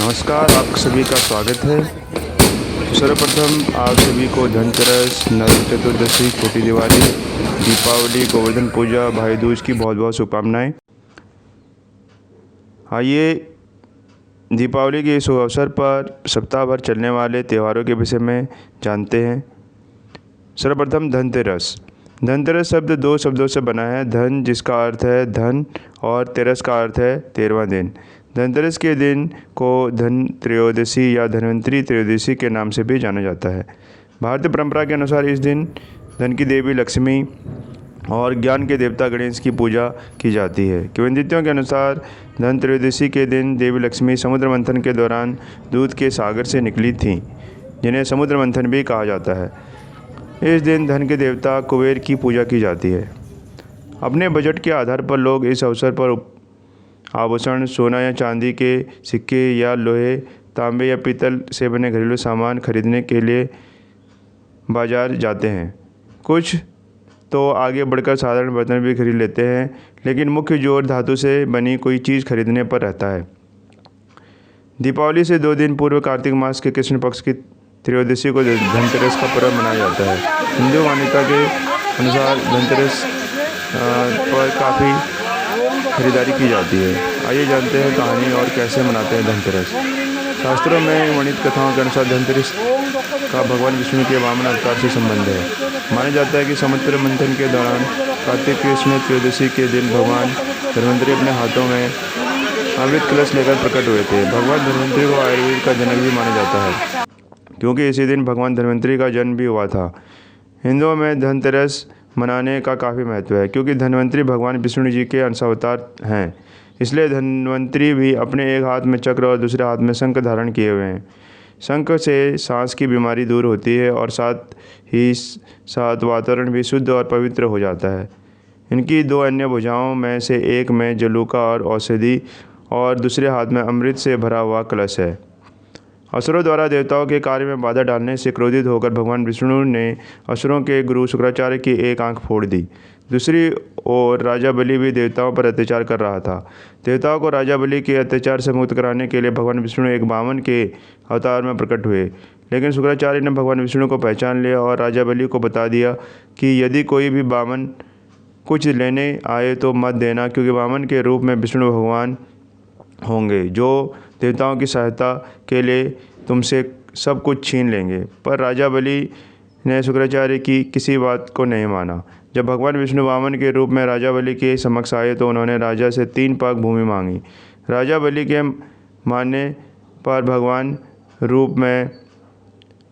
नमस्कार, आप सभी का स्वागत है। तो सर्वप्रथम आप सभी को धनतेरस, नरक चतुर्दशी, छोटी दिवाली, दीपावली, गोवर्धन पूजा, भाई दूज की बहुत बहुत शुभकामनाएं। आइए दीपावली के इस अवसर पर सप्ताह भर चलने वाले त्योहारों के विषय में जानते हैं। सर्वप्रथम धनतेरस। धनतेरस शब्द दो शब्दों से बना है। धन जिसका अर्थ है धन और तेरस का अर्थ है 13वां दिन। धनतेरस के दिन को धन त्रयोदशी या धन्वंतरी त्रयोदशी के नाम से भी जाना जाता है। भारतीय परंपरा के अनुसार इस दिन धन की देवी लक्ष्मी और ज्ञान के देवता गणेश की पूजा की जाती है। किंवदंतियों के अनुसार धन त्रयोदशी के दिन देवी लक्ष्मी समुद्र मंथन के दौरान दूध के सागर से निकली थीं, जिन्हें समुद्र मंथन भी कहा जाता है। इस दिन धन के देवता कुबेर की पूजा की जाती है। अपने बजट के आधार पर लोग इस अवसर पर आभूषण, सोना या चांदी के सिक्के या लोहे, तांबे या पीतल से बने घरेलू सामान खरीदने के लिए बाजार जाते हैं। कुछ तो आगे बढ़कर साधारण बर्तन भी खरीद लेते हैं, लेकिन मुख्य जोर धातु से बनी कोई चीज़ खरीदने पर रहता है। दीपावली से 2 दिन पूर्व कार्तिक मास के कृष्ण पक्ष की त्रयोदशी को धनतेरस का पर्व मनाया जाता है। हिंदू मान्यता के अनुसार धनतेरस पर काफ़ी खरीदारी की जाती है। आइए जानते हैं कहानी और कैसे मनाते हैं धनतेरस। शास्त्रों में वर्णित कथाओं के अनुसार धनतेरस का भगवान विष्णु के वामन अवतार से संबंध है। माना जाता है कि समुद्र मंथन के दौरान कार्तिक कृष्ण त्रयोदशी के दिन भगवान धन्वंतरी अपने हाथों में अमृत कलश लेकर प्रकट हुए थे। भगवान धन्वंतरी को आयुर्वेद का जनक भी माना जाता है, क्योंकि इसी दिन भगवान धन्वंतरी का जन्म भी हुआ था। हिंदुओं में धनतेरस मनाने का काफ़ी महत्व है, क्योंकि धन्वंतरी भगवान विष्णु जी के अंशावतार हैं। इसलिए धन्वंतरी भी अपने एक हाथ में चक्र और दूसरे हाथ में शंख धारण किए हुए हैं। शंख से सांस की बीमारी दूर होती है और साथ ही साथ वातावरण भी शुद्ध और पवित्र हो जाता है। इनकी 2 अन्य भुजाओं में से एक में जलूका और औषधि और दूसरे हाथ में अमृत से भरा हुआ कलश है। असुरों द्वारा देवताओं के कार्य में बाधा डालने से क्रोधित होकर भगवान विष्णु ने असुरों के गुरु शुक्राचार्य की एक आंख फोड़ दी। दूसरी ओर राजा बलि भी देवताओं पर अत्याचार कर रहा था। देवताओं को राजा बलि के अत्याचार से मुक्त कराने के लिए भगवान विष्णु एक वामन के अवतार में प्रकट हुए, लेकिन शुक्राचार्य ने भगवान विष्णु को पहचान लिया और राजा बलि को बता दिया कि यदि कोई भी वामन कुछ लेने आए तो मत देना, क्योंकि वामन के रूप में विष्णु भगवान होंगे जो देवताओं की सहायता के लिए तुमसे सब कुछ छीन लेंगे। पर राजा बलि ने शुक्राचार्य की किसी बात को नहीं माना। जब भगवान विष्णु वामन के रूप में राजा बलि के समक्ष आए तो उन्होंने राजा से 3 पाक भूमि मांगी। राजा बलि के मानने पर भगवान रूप में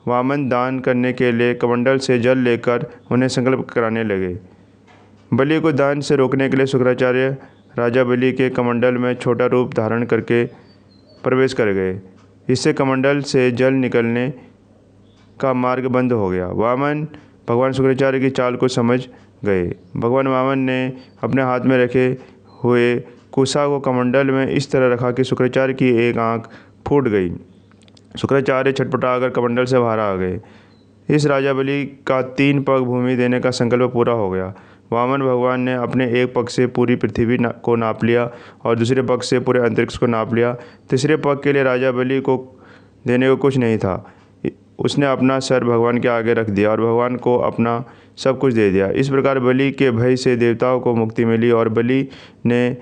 वामन दान करने के लिए कमंडल से जल लेकर उन्हें संकल्प कराने लगे। बलि को दान से रोकने के लिए शुक्राचार्य राजा बलि के कमंडल में छोटा रूप धारण करके प्रवेश कर गए। इससे कमंडल से जल निकलने का मार्ग बंद हो गया। वामन भगवान शुक्राचार्य की चाल को समझ गए। भगवान वामन ने अपने हाथ में रखे हुए कुशा को कमंडल में इस तरह रखा कि शुक्राचार्य की एक आंख फूट गई। शुक्राचार्य छटपटाकर कमंडल से बाहर आ गए। इस राजा बलि का 3 पग भूमि देने का संकल्प पूरा हो गया। वामन भगवान ने अपने एक पग से पूरी पृथ्वी को नाप लिया और दूसरे पग से पूरे अंतरिक्ष को नाप लिया। तीसरे पग के लिए राजा बलि को देने को कुछ नहीं था। उसने अपना सर भगवान के आगे रख दिया और भगवान को अपना सब कुछ दे दिया। इस प्रकार बलि के भय से देवताओं को मुक्ति मिली और बलि ने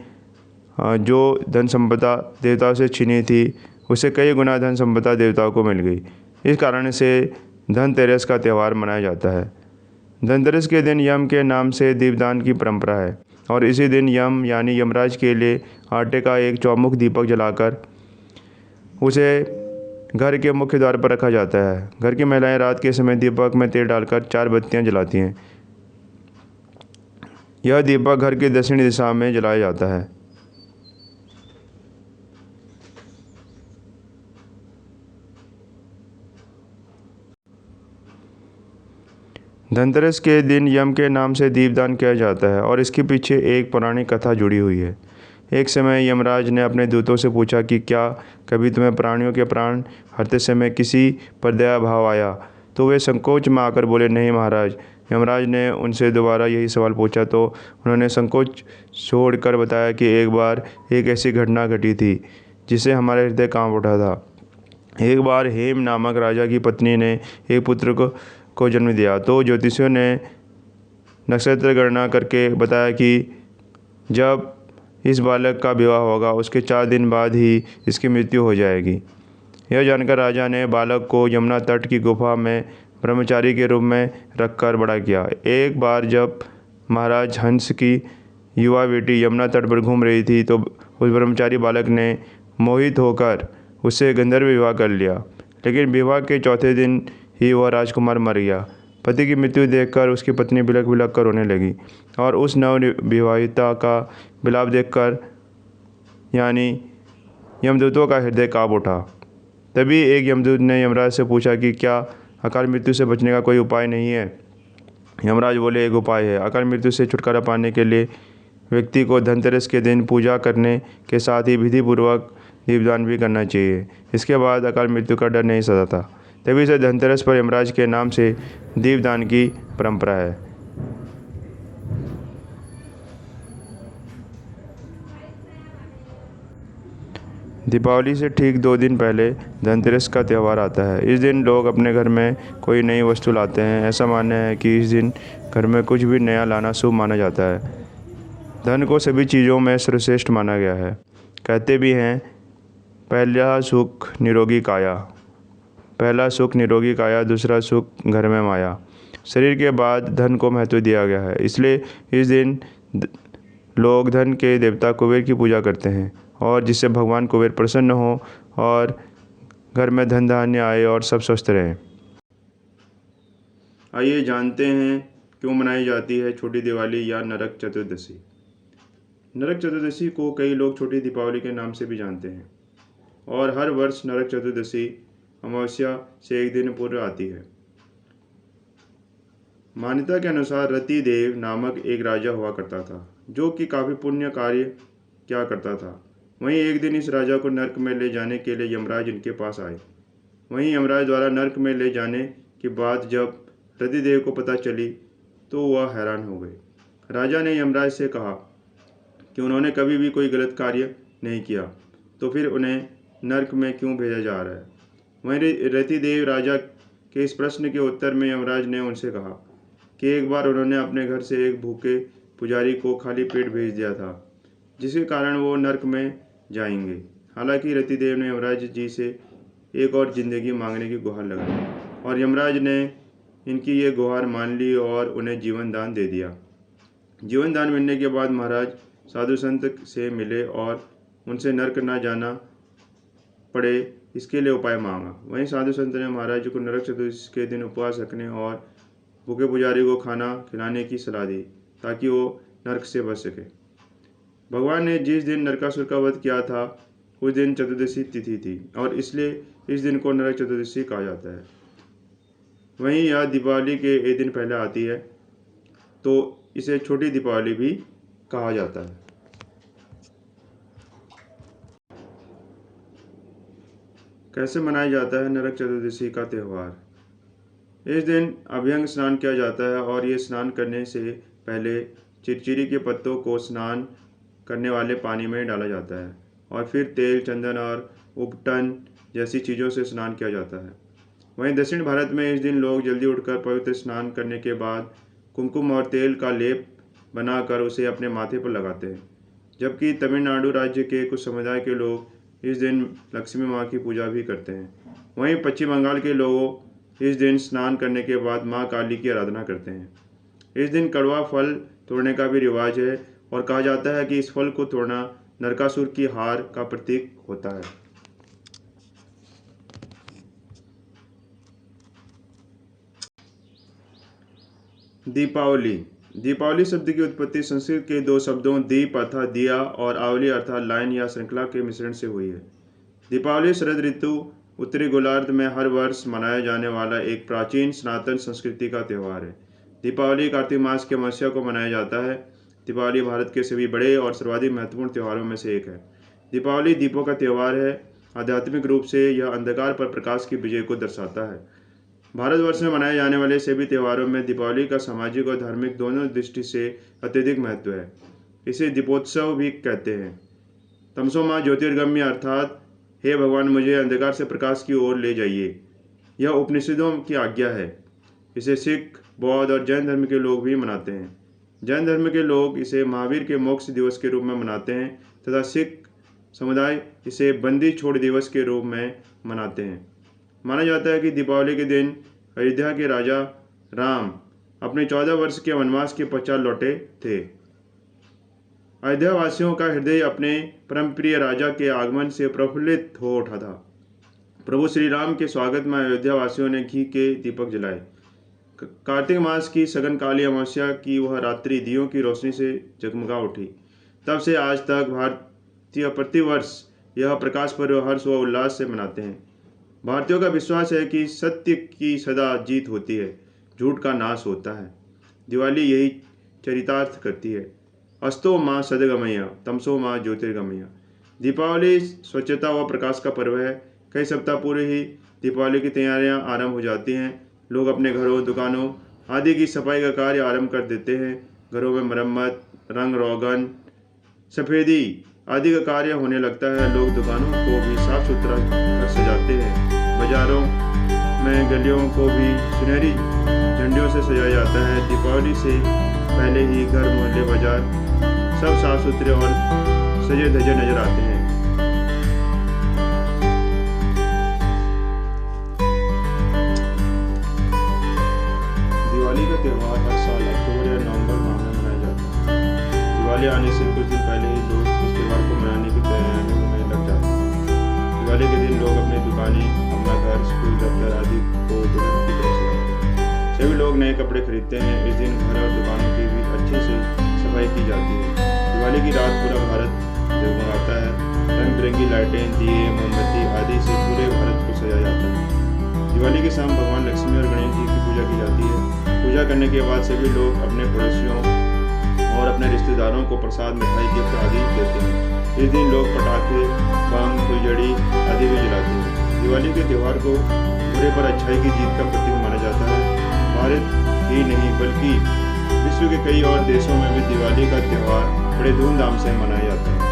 जो धन संपदा देवताओं से छीनी थी, उसे कई गुना धन संपदा देवताओं को मिल गई। इस कारण से धनतेरस का त्यौहार मनाया जाता है। धनतेरस के दिन यम के नाम से दीपदान की परंपरा है और इसी दिन यम यानी यमराज के लिए आटे का एक चौमुख दीपक जलाकर उसे घर के मुख्य द्वार पर रखा जाता है। घर की महिलाएं रात के समय दीपक में तेल डालकर 4 बत्तियां जलाती हैं। यह दीपक घर की दक्षिण दिशा में जलाया जाता है। धनतेरस के दिन यम के नाम से दीपदान किया जाता है और इसके पीछे एक पौराणिक कथा जुड़ी हुई है। एक समय यमराज ने अपने दूतों से पूछा कि क्या कभी तुम्हें प्राणियों के प्राण हरते समय किसी पर दया भाव आया? तो वे संकोच में आकर बोले, नहीं महाराज। यमराज ने उनसे दोबारा यही सवाल पूछा तो उन्होंने संकोच छोड़कर बताया कि एक बार एक ऐसी घटना घटी थी जिससे हमारा हृदय कांप उठा था। एक बार हेम नामक राजा की पत्नी ने एक पुत्र को जन्म दिया, तो ज्योतिषियों ने नक्षत्र गणना करके बताया कि जब इस बालक का विवाह होगा उसके 4 दिन बाद ही इसकी मृत्यु हो जाएगी। यह जानकर राजा ने बालक को यमुना तट की गुफा में ब्रह्मचारी के रूप में रखकर बड़ा किया। एक बार जब महाराज हंस की युवा बेटी यमुना तट पर घूम रही थी तो उस ब्रह्मचारी बालक ने मोहित होकर उससे गंधर्व विवाह कर लिया, लेकिन विवाह के चौथे दिन ही वह राजकुमार मर गया। पति की मृत्यु देखकर उसकी पत्नी बिलख बिलख कर रोने लगी और उस नवविवाहिता का विलाप देखकर यानी यमदूतों का हृदय काँप उठा। तभी एक यमदूत ने यमराज से पूछा कि क्या अकाल मृत्यु से बचने का कोई उपाय नहीं है। यमराज बोले, एक उपाय है। अकाल मृत्यु से छुटकारा पाने के लिए व्यक्ति को धनतेरस के दिन पूजा करने के साथ ही विधिपूर्वक दीपदान भी करना चाहिए। इसके बाद अकाल मृत्यु का डर नहीं सताता। तभी से धनतेरस पर यमराज के नाम से दीपदान की परंपरा है। दीपावली से ठीक 2 दिन पहले धनतेरस का त्यौहार आता है। इस दिन लोग अपने घर में कोई नई वस्तु लाते हैं। ऐसा मानना है कि इस दिन घर में कुछ भी नया लाना शुभ माना जाता है। धन को सभी चीज़ों में सर्वश्रेष्ठ माना गया है। कहते भी हैं, पहला सुख निरोगी काया, दूसरा सुख घर में माया। शरीर के बाद धन को महत्व दिया गया है, इसलिए इस दिन लोग धन के देवता कुबेर की पूजा करते हैं और जिससे भगवान कुबेर प्रसन्न हो और घर में धन धान्य आए और सब स्वस्थ रहें। आइए जानते हैं क्यों मनाई जाती है छोटी दिवाली या नरक चतुर्दशी। नरक चतुर्दशी को कई लोग छोटी दीपावली के नाम से भी जानते हैं और हर वर्ष नरक चतुर्दशी अमावस्या से एक दिन पूर्व आती है। मान्यता के अनुसार रतिदेव नामक एक राजा हुआ करता था जो कि काफ़ी पुण्य कार्य किया करता था। वहीं एक दिन इस राजा को नरक में ले जाने के लिए यमराज इनके पास आए। वहीं यमराज द्वारा नरक में ले जाने की बात जब रतिदेव को पता चली तो वह हैरान हो गए। राजा ने यमराज से कहा कि उन्होंने कभी भी कोई गलत कार्य नहीं किया, तो फिर उन्हें नरक में क्यों भेजा जा रहा है। वहीं रतिदेव राजा के इस प्रश्न के उत्तर में यमराज ने उनसे कहा कि एक बार उन्होंने अपने घर से एक भूखे पुजारी को खाली पेट भेज दिया था, जिसके कारण वो नरक में जाएंगे। हालांकि रतिदेव ने यमराज जी से एक और ज़िंदगी मांगने की गुहार लगाई और यमराज ने इनकी ये गुहार मान ली और उन्हें जीवन दान दे दिया। जीवन दान मिलने के बाद महाराज साधु संत से मिले और उनसे नरक न जाना पड़े इसके लिए उपाय मांगा। वहीं साधु संत ने महाराज को नरक चतुर्दशी के दिन उपवास रखने और भूखे पुजारी को खाना खिलाने की सलाह दी ताकि वो नरक से बच सके। भगवान ने जिस दिन नरकासुर का वध किया था उस दिन चतुर्दशी तिथि थी और इसलिए इस दिन को नरक चतुर्दशी कहा जाता है। वहीं यह दीपावली के एक दिन पहले आती है तो इसे छोटी दीपावली भी कहा जाता है। कैसे मनाया जाता है नरक चतुर्दशी का त्यौहार। इस दिन अभ्यंग स्नान किया जाता है और ये स्नान करने से पहले चिरचिरी के पत्तों को स्नान करने वाले पानी में डाला जाता है और फिर तेल, चंदन और उपटन जैसी चीज़ों से स्नान किया जाता है। वहीं दक्षिण भारत में इस दिन लोग जल्दी उठकर पवित्र स्नान करने के बाद कुमकुम और तेल का लेप बनाकर उसे अपने माथे पर लगाते हैं, जबकि तमिलनाडु राज्य के कुछ समुदाय के लोग इस दिन लक्ष्मी माँ की पूजा भी करते हैं। वहीं पश्चिम बंगाल के लोग इस दिन स्नान करने के बाद माँ काली की आराधना करते हैं। इस दिन कड़वा फल तोड़ने का भी रिवाज है और कहा जाता है कि इस फल को तोड़ना नरकासुर की हार का प्रतीक होता है। दीपावली शब्द की उत्पत्ति संस्कृत के 2 शब्दों दीप अर्थात दिया और आवली अर्थात लाइन या श्रृंखला के मिश्रण से हुई है। दीपावली शरद ऋतु उत्तरी गोलार्ध में हर वर्ष मनाया जाने वाला एक प्राचीन सनातन संस्कृति का त्यौहार है। दीपावली कार्तिक मास के अमावस्या को मनाया जाता है। दीपावली भारत के सभी बड़े और सर्वाधिक महत्वपूर्ण त्योहारों में से एक है। दीपावली दीपों का त्यौहार है। आध्यात्मिक रूप से यह अंधकार पर प्रकाश की विजय को दर्शाता है। भारतवर्ष में मनाए जाने वाले सभी त्योहारों में दीपावली का सामाजिक और धार्मिक दोनों दृष्टि से अत्यधिक महत्व है। इसे दीपोत्सव भी कहते हैं। तमसो माँ ज्योतिर्गम्य अर्थात हे भगवान मुझे अंधकार से प्रकाश की ओर ले जाइए। यह उपनिषदों की आज्ञा है। इसे सिख, बौद्ध और जैन धर्म के लोग भी मनाते हैं। जैन धर्म के लोग इसे महावीर के मोक्ष दिवस के रूप में मनाते हैं तथा सिख समुदाय इसे बंदी छोड़ दिवस के रूप में मनाते हैं। माना जाता है कि दीपावली के दिन अयोध्या के राजा राम अपने 14 वर्ष के वनवास के पश्चात लौटे थे। अयोध्या वासियों का हृदय अपने परम प्रिय राजा के आगमन से प्रफुल्लित हो उठा था। प्रभु श्री राम के स्वागत में अयोध्या वासियों ने घी के दीपक जलाए। कार्तिक मास की सगनकाली अमावस्या की वह रात्रि दियों की रोशनी से जगमगा उठी। तब से आज तक भारतीय प्रतिवर्ष यह प्रकाश पर्व हर्ष व उल्लास से मनाते हैं। भारतीयों का विश्वास है कि सत्य की सदा जीत होती है, झूठ का नाश होता है। दिवाली यही चरितार्थ करती है। अस्तो माँ सदगमय, तमसो माँ ज्योतिर्गमय। दीपावली स्वच्छता व प्रकाश का पर्व है। कई सप्ताह पूर्व ही दीपावली की तैयारियां आरंभ हो जाती हैं। लोग अपने घरों, दुकानों आदि की सफाई का कार्य आरंभ कर देते हैं। घरों में मरम्मत, रंग रोगन, सफ़ेदी आदि का कार्य होने लगता है। लोग दुकानों को भी साफ सुथरा कर सजाते हैं। बाजारों में गलियों को भी सुनहरी झंडियों से सजाया जाता है। दीपावली से पहले ही घर, मोहल्ले, बाजार सब साफ सुथरे और सजे धजे नजर आते हैं। दिवाली का त्यौहार हर साल अक्टूबर या नवंबर माह में मनाया जाता है। दिवाली आने से कुछ दिन पहले ही लोग इस त्यौहार को मनाने की तैयारियों में लग जाते हैं। दिवाली के दिन लोग अपनी दुकानें, अपना घर, स्कूल, दफ्तर आदि को दुल्हन की तरह सजाते हैं। सभी लोग नए कपड़े खरीदते हैं। इस दिन घर और दुकानों की भी अच्छे से सफाई की जाती है। दिवाली की रात पूरा भारत जगमगाता है। रंग बिरंगी लाइटें, दिए, मोमबत्ती आदि से पूरे भारत को सजाया जाता है। दिवाली के शाम भगवान लक्ष्मी और गणेश जी की पूजा की जाती है। पूजा करने के बाद सभी लोग अपने पड़ोसियों और अपने रिश्तेदारों को प्रसाद, मिठाई, गिफ्ट आदि देते हैं। इस दिन लोग पटाखे, बम, फुलझड़ी आदि भी जलाते हैं। दिवाली के त्यौहार को बुरे पर अच्छाई की जीत का प्रतीक माना जाता है। भारत ही नहीं बल्कि विश्व के कई और देशों में भी दिवाली का त्यौहार बड़े धूमधाम से मनाया जाता है।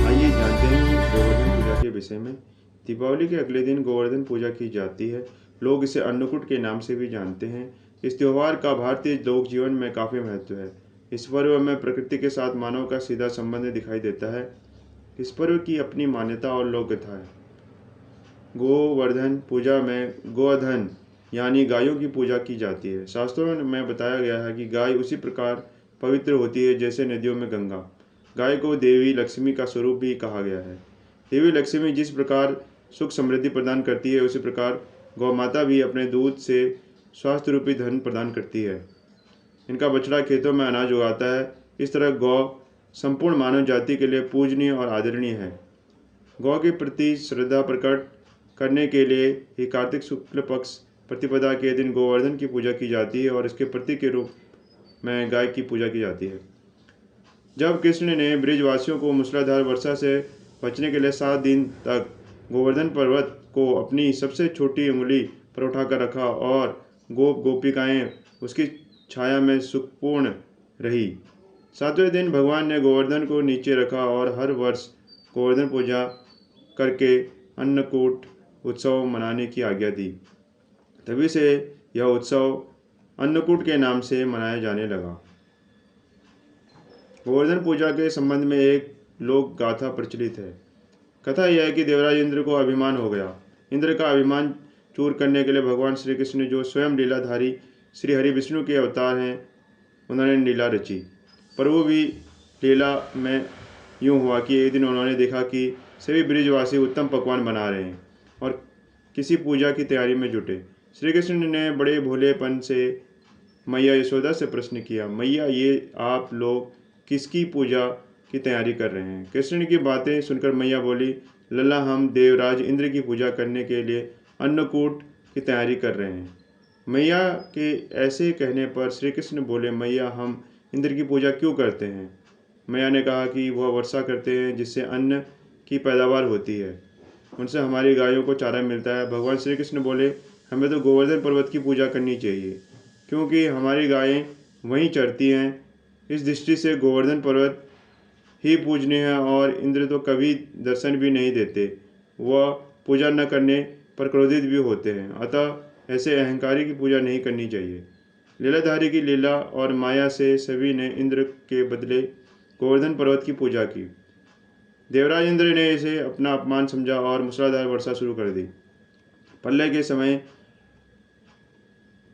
आइए जानते हैं गोवर्धन पूजा के विषय में। दीपावली के अगले दिन गोवर्धन पूजा की जाती है। लोग इसे अन्नकूट के नाम से भी जानते हैं। इस त्यौहार का भारतीय लोक जीवन में काफ़ी महत्व है। इस पर्व में प्रकृति के साथ मानव का सीधा संबंध दिखाई देता है। इस पर्व की अपनी मान्यता और लोक कथा है। गोवर्धन पूजा में गोधन यानी गायों की पूजा की जाती है। शास्त्रों में बताया गया है कि गाय उसी प्रकार पवित्र होती है जैसे नदियों में गंगा। गाय को देवी लक्ष्मी का स्वरूप भी कहा गया है। देवी लक्ष्मी जिस प्रकार सुख समृद्धि प्रदान करती है, उसी प्रकार गौ माता भी अपने दूध से स्वास्थ्य रूपी धन प्रदान करती है। इनका बछड़ा खेतों में अनाज उगाता है। इस तरह गौ संपूर्ण मानव जाति के लिए पूजनीय और आदरणीय है। गौ के प्रति श्रद्धा प्रकट करने के लिए ही कार्तिक शुक्ल पक्ष प्रतिपदा के दिन गोवर्धन की पूजा की जाती है और इसके प्रतीक के रूप में गाय की पूजा की जाती है। जब कृष्ण ने ब्रिजवासियों को मूसलाधार वर्षा से बचने के लिए 7 दिन तक गोवर्धन पर्वत को अपनी सबसे छोटी उंगली पर उठाकर रखा और गोपिकाएं उसकी छाया में सुखपूर्ण रही। 7वें दिन भगवान ने गोवर्धन को नीचे रखा और हर वर्ष गोवर्धन पूजा करके अन्नकूट उत्सव मनाने की आज्ञा दी। तभी से यह उत्सव अन्नकूट के नाम से मनाया जाने लगा। गोवर्धन पूजा के संबंध में एक लोक गाथा प्रचलित है। कथा यह है कि देवराज इंद्र को अभिमान हो गया। इंद्र का अभिमान चूर करने के लिए भगवान श्री कृष्ण जो स्वयं लीलाधारी श्री हरि विष्णु के अवतार हैं, उन्होंने लीला रची। पर वो भी लीला में यूँ हुआ कि एक दिन उन्होंने देखा कि सभी ब्रिजवासी उत्तम पकवान बना रहे हैं और किसी पूजा की तैयारी में जुटे। श्री कृष्ण ने बड़े भोलेपन से मैया यशोदा से प्रश्न किया, मैया ये आप लोग किसकी पूजा की तैयारी कर रहे हैं? कृष्ण की बातें सुनकर मैया बोली, लल्ला हम देवराज इंद्र की पूजा करने के लिए अन्नकूट की तैयारी कर रहे हैं। मैया के ऐसे कहने पर श्री कृष्ण बोले, मैया हम इंद्र की पूजा क्यों करते हैं? मैया ने कहा कि वह वर्षा करते हैं जिससे अन्न की पैदावार होती है, उनसे हमारी गायों को चारा मिलता है। भगवान श्री कृष्ण बोले, हमें तो गोवर्धन पर्वत की पूजा करनी चाहिए। क्योंकि हमारी गायें वहीं चरती हैं। इस दृष्टि से गोवर्धन पर्वत ही पूजनीय है और इंद्र तो कभी दर्शन भी नहीं देते। वह पूजा न करने पर क्रोधित भी होते हैं। अतः ऐसे अहंकारी की पूजा नहीं करनी चाहिए। लीलाधारी की लीला और माया से सभी ने इंद्र के बदले गोवर्धन पर्वत की पूजा की। देवराज इंद्र ने इसे अपना अपमान समझा और मूसलाधार वर्षा शुरू कर दी। प्रलय के समय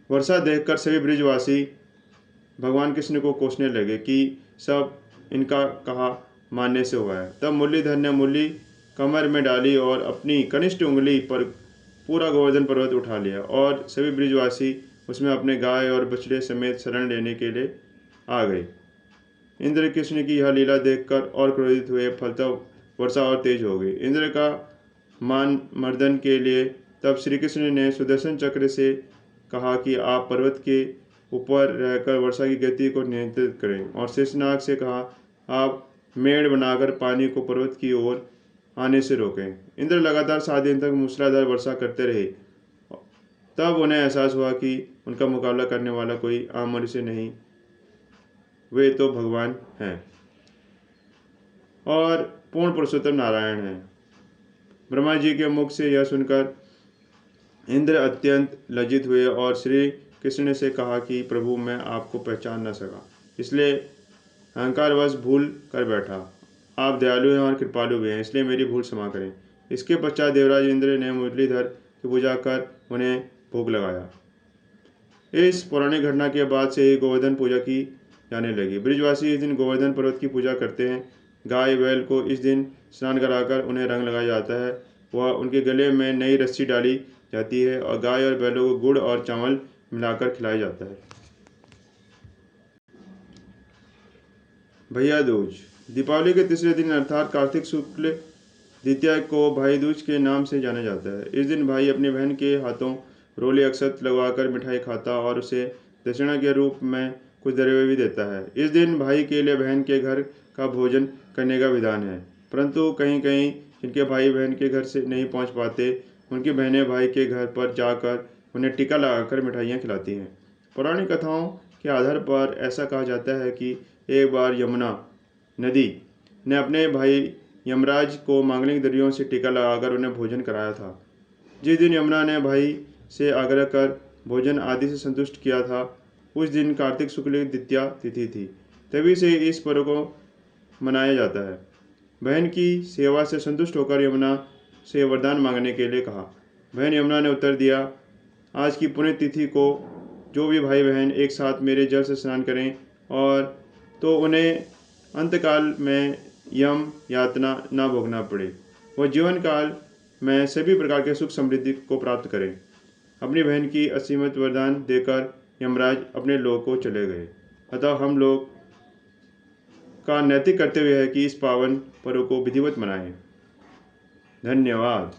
वर्षा देखकर सभी ब्रिजवासी भगवान कृष्ण को कोसने लगे कि सब इनका कहा मानने से हुआ है। तब मुरलीधर ने मुरली कमर में डाली और अपनी कनिष्ठ उंगली पर पूरा गोवर्धन पर्वत उठा लिया और सभी ब्रिजवासी उसमें अपने गाय और बछड़े समेत शरण लेने के लिए आ गए। इंद्र कृष्ण की यह लीला देखकर और क्रोधित हुए, फलतः वर्षा और तेज हो गई। इंद्र का मान मर्दन के लिए तब श्री कृष्ण ने सुदर्शन चक्र से कहा कि आप पर्वत के ऊपर रहकर वर्षा की गति को नियंत्रित करें, और शेषनाग से कहा आप मेड़ बनाकर पानी को पर्वत की ओर आने से रोकें। इंद्र लगातार 7 दिन तक मूसलाधार वर्षा करते रहे। तब उन्हें एहसास हुआ कि उनका मुकाबला करने वाला कोई आम मनुष्य नहीं, वे तो भगवान हैं और पूर्ण पुरुषोत्तम नारायण हैं। ब्रह्मा जी के मुख से यह सुनकर इंद्र अत्यंत लज्जित हुए और श्री कृष्ण से कहा कि प्रभु मैं आपको पहचान न सका, इसलिए अहंकारवश भूल कर बैठा। आप दयालु हैं और कृपालु भी हैं, इसलिए मेरी भूल क्षमा करें। इसके पश्चात देवराज इंद्र ने मुरलीधर की पूजा कर उन्हें भोग लगाया। इस पौराणिक घटना के बाद से ही गोवर्धन पूजा की जाने लगी। ब्रिजवासी इस दिन गोवर्धन पर्वत की पूजा करते हैं। गाय बैल को इस दिन स्नान कराकर उन्हें रंग लगाया जाता है। वह उनके गले में नई रस्सी डाली जाती है और गाय और बैलों को गुड़ और चावल मिलाकर खिलाया जाता है। भैया दूज। दीपावली के तीसरे दिन अर्थात कार्तिक शुक्ल द्वितीया को भाई दूज के नाम से जाना जाता है। इस दिन भाई अपनी बहन के हाथों रोले अक्षत लगवाकर मिठाई खाता और उसे दक्षिणा के रूप में कुछ द्रव्य भी देता है। इस दिन भाई के लिए बहन के घर का भोजन करने का विधान है, परंतु कहीं कहीं जिनके भाई बहन के घर से नहीं पहुंच पाते, उनकी बहनें भाई के घर पर जाकर उन्हें टीका लगाकर मिठाइयाँ खिलाती हैं। पौराणिक कथाओं के आधार पर ऐसा कहा जाता है कि एक बार यमुना नदी ने अपने भाई यमराज को मांगलिक द्रव्यों से टीका लगाकर उन्हें भोजन कराया था। जिस दिन यमुना ने भाई से आग्रह कर भोजन आदि से संतुष्ट किया था, उस दिन कार्तिक शुक्ल द्वितीया तिथि थी। तभी से इस पर्व को मनाया जाता है। बहन की सेवा से संतुष्ट होकर यमुना से वरदान मांगने के लिए कहा। बहन यमुना ने उत्तर दिया, आज की पुण्य तिथि को जो भी भाई बहन एक साथ मेरे जल से स्नान करें और तो उन्हें अंतकाल में यम यातना न भोगना पड़े, वह जीवन काल में सभी प्रकार के सुख समृद्धि को प्राप्त करें। अपनी बहन की असीमित वरदान देकर यमराज अपने लोक को चले गए। अतः हम लोग का नैतिक कर्तव्य है कि इस पावन पर्व को विधिवत मनाएं। धन्यवाद।